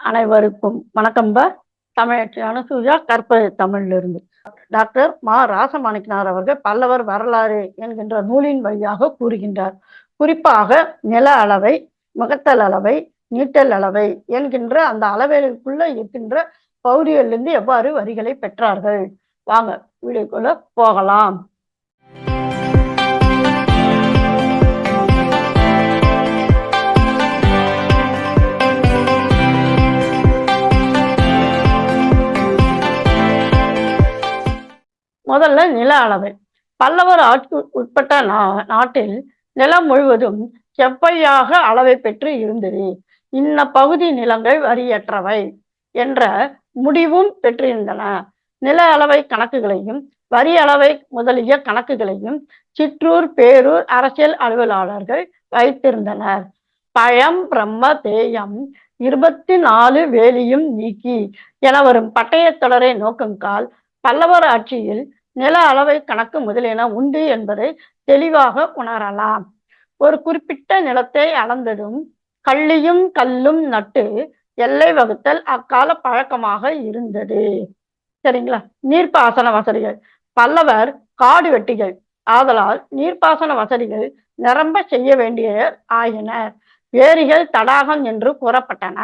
அனைவருக்கும் வணக்கம்ப. தமிழச்சி அனுசூயா, கற்பது தமிழிலிருந்து. டாக்டர் மா ராசமாணிக்கனார் அவர்கள் பல்லவர் வரலாறு என்கின்ற நூலின் வழியாக கூறுகின்றார். குறிப்பாக நில அளவை, முகத்தல் அளவை, நீட்டல் அளவை என்கின்ற அந்த அளவைகளுக்குள்ள இருக்கின்ற பகுதிகளிலிருந்து எவ்வாறு வரிகளை பெற்றார்கள். வாங்க வீடியோக்குள்ள போகலாம். முதல்ல நில அளவை. பல்லவர் ஆட்சி உட்பட்ட நாட்டில் நிலம் முழுவதும் செவ்வையாக அளவை பெற்று இருந்தது. இன்ன பகுதி நிலங்கள் வரியற்றவை என்ற முடிவும் பெற்றிருந்தன. நில அளவை கணக்குகளையும் வரி அளவை முதலிய கணக்குகளையும் சிற்றூர் பேரூர் அரசியல் அலுவலர்கள் வைத்திருந்தனர். பழம் பிரம்ம தேயம் 24 வேலியும் நீக்கி என வரும் பட்டயத் தொடரை நோக்குங்கால் பல்லவர் ஆட்சியில் நில அளவை கணக்கு முதலியன உண்டு என்பதை தெளிவாக உணரலாம். ஒரு குறிப்பிட்ட நிலத்தை அளந்ததும் கள்ளியும் கல்லும் நட்டு எல்லை வகுத்தல் அக்கால பழக்கமாக இருந்தது. சரிங்களா? நீர்ப்பாசன வசதிகள். பல்லவர் காடு வெட்டிகள் ஆதலால் நீர்ப்பாசன வசதிகள் நிரம்ப செய்ய வேண்டிய ஆயினர். ஏரிகள் தடாகம் என்று கூறப்பட்டன.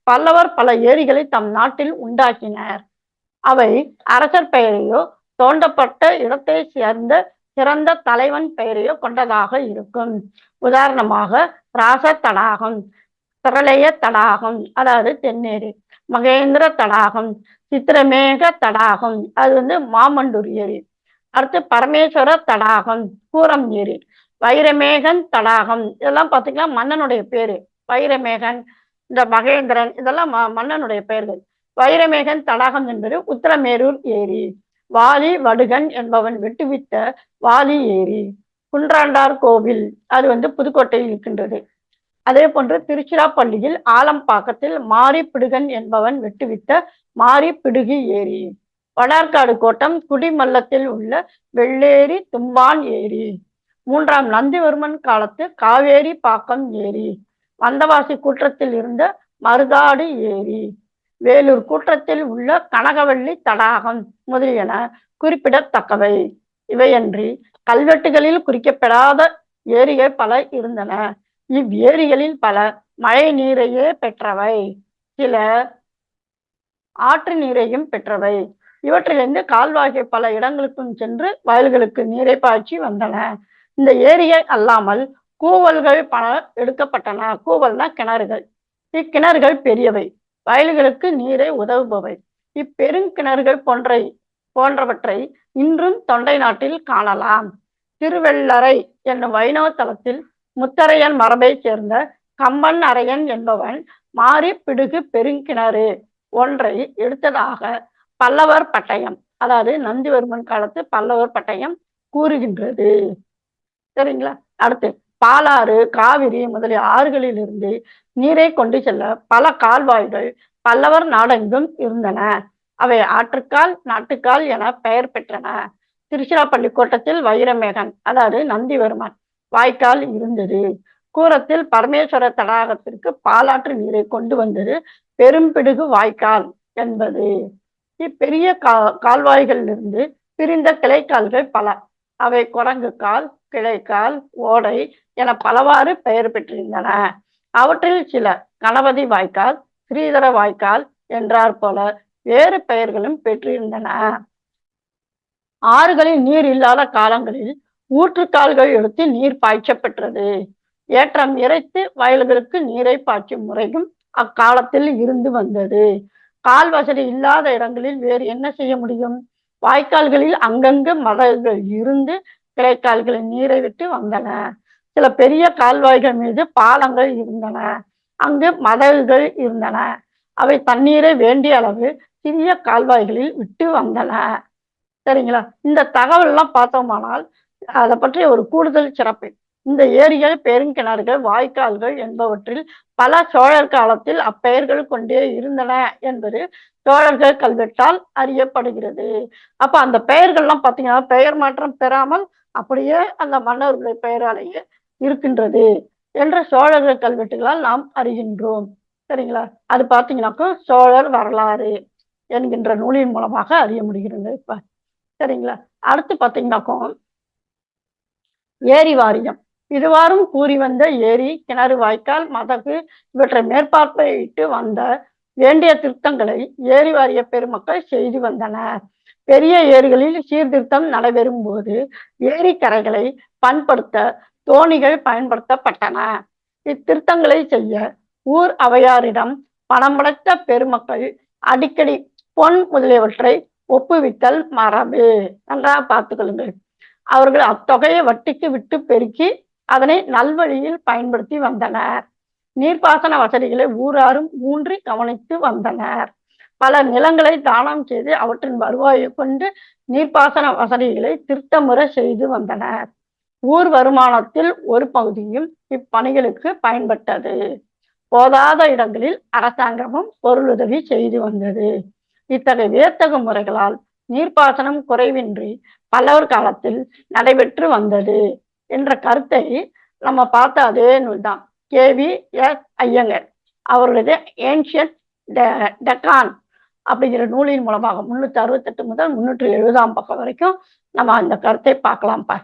பல்லவர் பல ஏரிகளை தம் நாட்டில் உண்டாக்கினர். அவை அரசர் பெயரையோ தோண்டப்பட்ட இடத்தை சேர்ந்த சிறந்த தலைவன் பெயரையோ கொண்டதாக இருக்கும். உதாரணமாக ராச தடாகம், பிரளய தடாகம் அதாவது தென்னேரி, மகேந்திர தடாகம், சித்திரமேக தடாகம் அது மாமண்டூர் ஏரி, அடுத்து பரமேஸ்வர தடாகம், கூரம் ஏரி, வைரமேகன் தடாகம் இதெல்லாம் பார்த்தீங்கன்னா மன்னனுடைய பேரு. வைரமேகன், இந்த மகேந்திரன் இதெல்லாம் மன்னனுடைய பெயர்கள். வைரமேகன் தடாகம் என்பது உத்தரமேரூர் ஏரி. வாலி வடுகன் என்பவன் வெட்டுவித்த வாலி ஏரி. குன்றாண்டார் கோவில் அது புதுக்கோட்டையில் இருக்கின்றது. அதே போன்று திருச்சிராப்பள்ளியில் ஆலம்பாக்கத்தில் மாரிப்பிடுகன் என்பவன் வெட்டுவித்த மாரிப்பிடுகி ஏரி. வடார்காடு கோட்டம் குடிமல்லத்தில் உள்ள வெள்ளேரி தும்பான் ஏரி. 3ஆம் நந்திவர்மன் காலத்து காவேரி பாக்கம் ஏரி. வந்தவாசி கூற்றத்தில் இருந்த மருதாடு ஏரி. வேலூர் கூற்றத்தில் உள்ள கனகவள்ளி தடாகம் முதலியன குறிப்பிடத்தக்கவை. இவையன்றி கல்வெட்டுகளில் குறிக்கப்படாத ஏரிகள் பல இருந்தன. இவ்வேரிகளில் பல மழை நீரையே பெற்றவை, சில ஆற்று நீரையும் பெற்றவை. இவற்றிலிருந்து கால்வாய்கள் பல இடங்களுக்கும் சென்று வயல்களுக்கு நீரை பாய்ச்சி வந்தன. இந்த ஏரியை அல்லாமல் கூவல்கள் பல எடுக்கப்பட்டன. கூவல்னா கிணறுகள். இக்கிணறுகள் பெரியவை, வயல்களுக்கு நீரை உதவுபவை. இப்பெருங்கிணறுகள் போன்றவற்றை இன்றும் தொண்டை நாட்டில் காணலாம். திருவெள்ளரை என்னும் வைணவ தலத்தில் முத்தரையன் மரபை சேர்ந்த கம்பன் அரையன் என்பவன் மாரி பிடுகு பெருங்கிணறு ஒன்றை எடுத்ததாக பல்லவர் பட்டயம் அதாவது நந்திவர்மன் காலத்து பல்லவர் பட்டயம் கூறுகின்றது. சரிங்களா? அடுத்து பாலாறு, காவிரி முதலிய ஆறுகளில் இருந்து நீரை கொண்டு செல்ல பல கால்வாய்கள் பல்லவர் நாடெங்கும் இருந்தன. அவை ஆற்றுக்கால், நாட்டுக்கால் என பெயர் பெற்றன. திருச்சிராப்பள்ளி கோட்டத்தில் வைரமேகன் அதாவது நந்திவர்மன் வாய்க்கால் இருந்தது. கூரத்தில் பரமேஸ்வர தடாகத்திற்கு பாலாற்று நீரை கொண்டு வந்தது பெரும்பிடுகு வாய்க்கால் என்பது. இப்பெரிய கால்வாய்களிலிருந்து பிரிந்த கிளைக்கால்கள் பல. அவை குரங்கு கால், கிளைக்கால், ஓடை என பலவாறு பெயர் பெற்றிருந்தன. அவற்றில் சில கணபதி வாய்க்கால், ஸ்ரீதர வாய்க்கால் என்றார் போல வேறு பெயர்களும் பெற்றிருந்தன. ஆறுகளில் நீர் இல்லாத காலங்களில் ஊற்றுக்கால்கள் எடுத்து நீர் பாய்ச்ச பெற்றது. ஏற்றம் இறைத்து வயல்களுக்கு நீரை பாய்ச்சும் முறையும் அக்காலத்தில் இருந்து வந்தது. கால் வசதி இல்லாத இடங்களில் வேறு என்ன செய்ய முடியும்? வாய்க்கால்களில் அங்கங்கு மதகுகள் இருந்து கிளைக்கால்களில் நீரை விட்டு வந்தன. சில பெரிய கால்வாய்கள் மீது பாலங்கள் இருந்தன. அங்கு மதகுகள் இருந்தன. அவை தண்ணீரை வேண்டிய அளவு சிறிய கால்வாய்களில் விட்டு வந்தன. சரிங்களா? இந்த தகவல் எல்லாம் பார்த்தோமானால் அதை பற்றி ஒரு கூடுதல் சிறப்பு. இந்த ஏரிகள், பெருங்கிணறுகள், வாய்க்கால்கள் என்பவற்றில் பல சோழர் காலத்தில் அப்பெயர்கள் கொண்டே இருந்தன என்பது சோழர்கள் கல்வெட்டால் அறியப்படுகிறது. அப்ப அந்த பெயர்கள்லாம் பார்த்தீங்கன்னா பெயர் மாற்றம் பெறாமல் அப்படியே அந்த மன்னர்களுடைய பெயராலேயே இருக்கின்றது என்ற சோழர்கள் கல்வெட்டுகளால் நாம் அறிகின்றோம். சரிங்களா? அது பார்த்தீங்கன்னாக்கா சோழர் வரலாறு என்கின்ற நூலின் மூலமாக அறிய முடிகிறது இப்ப. சரிங்களா? அடுத்து பார்த்தீங்கன்னாக்கா ஏரி வாரியம். இதுவாறும் கூறி வந்த ஏரி, கிணறு, வாய்க்கால், மதகு இவற்றை மேற்பார்வையிட்டு வந்த வேண்டிய திருத்தங்களை ஏரி வாரிய பெருமக்கள் செய்து வந்தனர். பெரிய ஏரிகளில் சீர்திருத்தம் நடைபெறும் போது ஏரி கரைகளை பண்படுத்த தோணிகள் பயன்படுத்தப்பட்டன. இத்திருத்தங்களை செய்ய ஊர் அவையாரிடம் பணம் படைத்த பெருமக்கள் அடிக்கடி பொன் முதலியவற்றை ஒப்புவித்தல் மரபு. நன்றாக பார்த்துக்கொள்ளுங்கள். அவர்கள் அத்தொகையை வட்டிக்கு விட்டு பெருக்கி அதனை நல்வழியில் பயன்படுத்தி வந்தனர். நீர்ப்பாசன வசதிகளை ஊராரும் ஊன்றி கவனித்து வந்தனர். பல நிலங்களை தானம் செய்து அவற்றின் வருவாயை கொண்டு நீர்ப்பாசன வசதிகளை திருத்தமுறை செய்து வந்தனர். ஊர் வருமானத்தில் ஒரு பகுதியும் இப்பணிகளுக்கு பயன்பட்டது. போதாத இடங்களில் அரசாங்கமும் பொருளுதவி செய்து வந்தது. இத்தகைய வியத்தகு முறைகளால் நீர்ப்பாசனம் குறைவின்றி பல்லவர் காலத்தில் நடைபெற்று வந்தது என்ற கருத்தை நம்ம பார்த்த அதே நூல் தான் KVS ஐயங்கர் அவருடைய ஏன்ஷியன்ட் டெக்கான் அப்படிங்கிற நூலின் மூலமாக 368 முதல் 370 பக்கம் வரைக்கும் நம்ம அந்த கருத்தை பார்க்கலாம்ப்பா.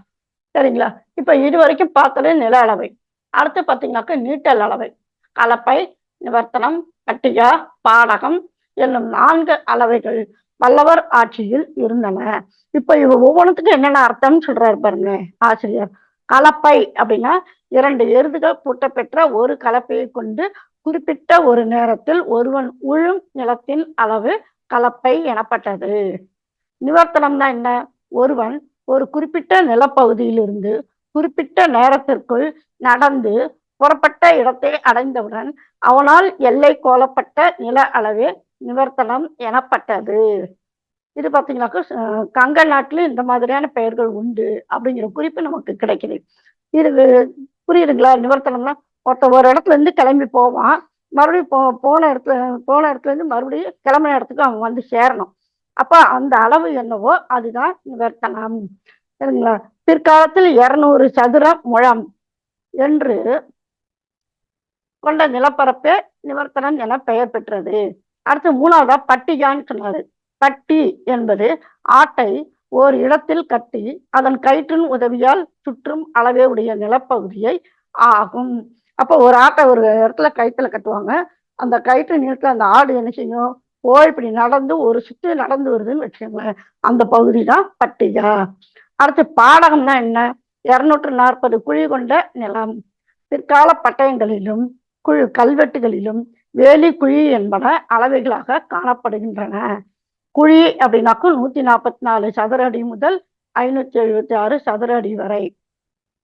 சரிங்களா? இப்ப இது வரைக்கும் பார்த்தது நில அளவை. அடுத்து பார்த்தீங்கன்னாக்க நீட்டல் அளவை. கலப்பை, நிவர்த்தனம், கட்டிகா, பாடகம் என்னும் 4 அளவைகள் பல்லவர் ஆட்சியில் இருந்தன. இப்ப இவ ஒவ்வொன்றுத்துக்கும் என்னென்ன அர்த்தம்னு சொல்றாரு பாருங்க ஆசிரியர். கலப்பை அப்படின்னா 2 எருதுகள் பூட்டப்பெற்ற ஒரு கலப்பையை கொண்டு குறிப்பிட்ட ஒரு நேரத்தில் ஒருவன் உழும் நிலத்தின் அளவு கலப்பை எனப்பட்டது. நிவர்த்தனம்னா என்ன? ஒருவன் ஒரு குறிப்பிட்ட நிலப்பகுதியிலிருந்து குறிப்பிட்ட நேரத்திற்குள் நடந்து புறப்பட்ட இடத்தை அடைந்தவுடன் அவனால் எல்லை கோலப்பட்ட நில அளவே நிவர்த்தனம் எனப்பட்டது. இது பார்த்தீங்கன்னாக்கா கங்க நாட்டில் இந்த மாதிரியான பெயர்கள் உண்டு அப்படிங்கிற குறிப்பு நமக்கு கிடைக்குது. இது புரியுதுங்களா? நிவர்த்தனம்னா ஒருத்த ஒரு இடத்துல இருந்து கிளம்பி போவான், மறுபடியும் போன இடத்துல இருந்து மறுபடியும் கிளம்பின இடத்துக்கு அவன் வந்து சேரணும். அப்ப அந்த அளவு என்னவோ அதுதான் நிவர்த்தனம். சரிங்களா? பிற்காலத்தில் 200 சதுர முழம் என்று கொண்ட நிலப்பரப்பே நிவர்த்தனம் என பெயர் பெற்றது. அடுத்து 3வதா பட்டிகான்னு சொன்னாரு. பட்டி என்பது ஆட்டை ஓர் இடத்தில் கட்டி அதன் கயிற்றின் உதவியால் சுற்றும் அளவே உடைய நிலப்பகுதியை ஆகும். அப்போ ஒரு ஆட்டை ஒரு இடத்துல கயிற்றுல கட்டுவாங்க. அந்த கயிற்று நீளத்துல அந்த ஆடு என்ன செய்யும்? இப்படி நடந்து ஒரு சுற்று நடந்து வருதுன்னு வச்சுக்கோங்களேன், அந்த பகுதி தான் பட்டிகா. அடுத்து பாடகம்னா என்ன? 240 குழி கொண்ட நிலம். பிற்கால பட்டயங்களிலும் கல்வெட்டுகளிலும் வேலி குழி என்பன அளவைகளாக காணப்படுகின்றன. குழி அப்படின்னாக்கும் 144 சதுர அடி முதல் 576 சதுர அடி வரை.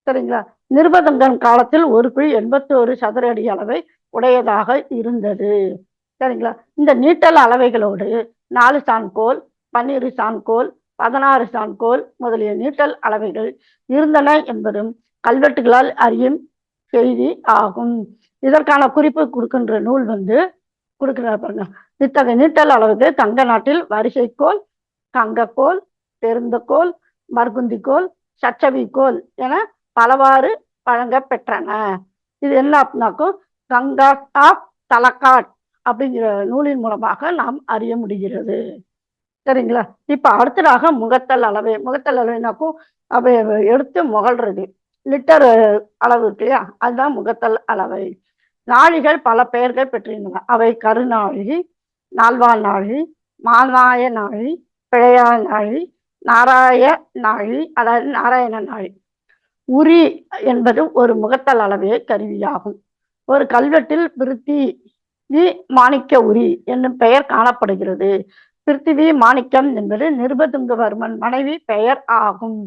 சரிங்களா? நிருபதங்கன் காலத்தில் ஒரு குழி 81 சதுர அடி அளவை உடையதாக இருந்தது. சரிங்களா? இந்த நீட்டல் அளவைகளோடு 4 சான்கோல், 12 சான்கோல், 16 சான்கோல் முதலிய நீட்டல் அளவைகள் இருந்தன என்பதும் கல்வெட்டுகளால் அறியும் செய்தி ஆகும். இதற்கான குறிப்பு கொடுக்கின்ற நூல் கொடுக்கிறார் பாருங்க. இத்தகைய நீட்டல் அளவுகள் கங்க நாட்டில் வரிசைக்கோல், கங்கக்கோல், பெருந்தக்கோல், மர்குந்திக்கோல், சச்சவிக்கோல் என பலவாறு வழங்க பெற்றன. இது என்ன அப்படின்னாக்கும் கங்காட் ஆஃப் தலக்காட் அப்படிங்கிற நூலின் மூலமாக நாம் அறிய முடிகிறது. சரிங்களா? இப்ப அடுத்ததாக முகத்தல் அளவை. முகத்தல் அளவைனாக்கும் அவை எடுத்து முகழ்றது லிட்டர் அளவு இருக்கு இல்லையா, அதுதான் முகத்தல் அளவை. நாழிகள் பல பெயர்கள் பெற்றிருந்தன. அவை கருநாழி, நால்வால் நாழி, மாநாய நாழி, பிழையா நாழி, நாராய நாழி, அதாவது நாராயண நாழி. உரி என்பது ஒரு முகத்தல் அளவே கருவியாகும். ஒரு கல்வெட்டில் பிருத்திவி மாணிக்க உரி என்னும் பெயர் காணப்படுகிறது. பிருத்திவி மாணிக்கம் என்பது நிருபதுங்கவர்மன் மனைவி பெயர் ஆகும்.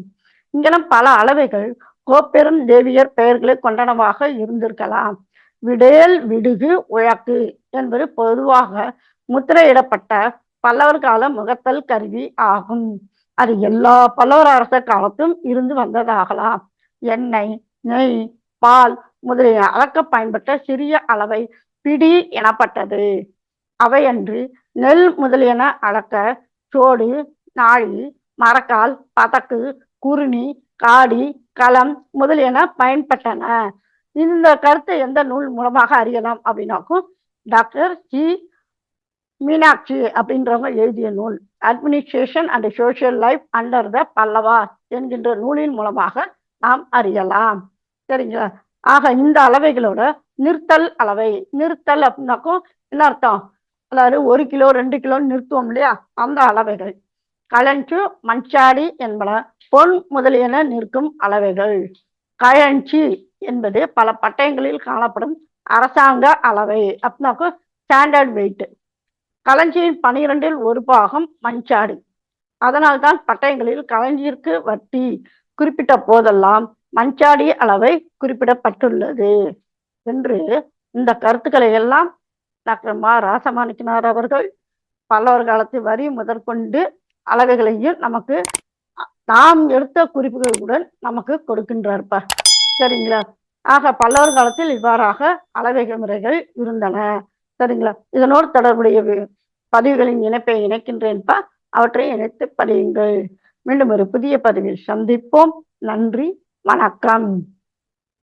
இங்கெல்லாம் பல அளவைகள் கோப்பெரும் தேவியர் பெயர்களை கொண்டனவாக இருந்திருக்கலாம். விடேல், விடுகு, உழக்கு என்பது பொதுவாக முத்திரையிடப்பட்ட பல்லவர் கால முகத்தல் கருவி ஆகும். அது எல்லா பல்லவர் அரசர் காலத்தும் இருந்து வந்ததாகலாம். எண்ணெய், நெய், பால் முதலிய அளக்க பயன்பட்ட சிறிய அளவை பிடி எனப்பட்டது. அவையன்று நெல் முதலியன அளக்க சோடு, நாழி, மரக்கால், பதக்கு, குறுணி, காடி, களம் முதலியன பயன்பட்டன. இந்த கருத்தை எந்த நூல் மூலமாக அறியலாம் அப்படின்னாக்கும் டாக்டர் ஜி மீனாட்சி அப்படின்றவங்க எழுதிய நூல் administration and social life under the Pallava என்கின்ற நூலின் மூலமாக நாம் அறியலாம். சரிங்களா? ஆக இந்த அளவைகளோட நிறுத்தல் அளவை, நிறுத்தல் அப்படின்னாக்கும் என்ன அர்த்தம்? அதாவது 1 கிலோ 2 கிலோ நிறுத்துவோம் இல்லையா, அந்த அளவைகள். களஞ்சு மஞ்சாடி என்பன பொன் முதலியன நிற்கும் அளவைகள். கழஞ்சி என்பது பல பட்டயங்களில் காணப்படும் அரசாங்க அளவை அப்படின்னாக்கும் ஸ்டாண்டர்ட் வெயிட். களஞ்சியின் 12ல் ஒரு பாகம் மஞ்சாடி. அதனால்தான் பட்டயங்களில் களஞ்சிற்கு வட்டி குறிப்பிட்ட போதெல்லாம் மஞ்சாடி அளவை குறிப்பிடப்பட்டுள்ளது என்று இந்த கருத்துக்களை எல்லாம் டாக்டர் மா ராசமாணிக்கனார் அவர்கள் பல்லவர் காலத்து வரி முதற்கொண்டு அளவைகளையும் நமக்கு நாம் எடுத்த குறிப்புகளுடன் நமக்கு கொடுக்கின்றார்ப்பா. சரிங்களா? ஆக பல்லவர் காலத்தில் இவ்வாறாக அளவைகள் முறைகள் இருந்தன. சரிங்களா? இதனோடு தொடர்புடைய பதிவுகளின் இணைப்பை இணைக்கின்றேன்ப்பா. அவற்றை இணைத்து பதியுங்கள். மீண்டும் ஒரு புதிய பதிவில் சந்திப்போம். நன்றி, வணக்கம்.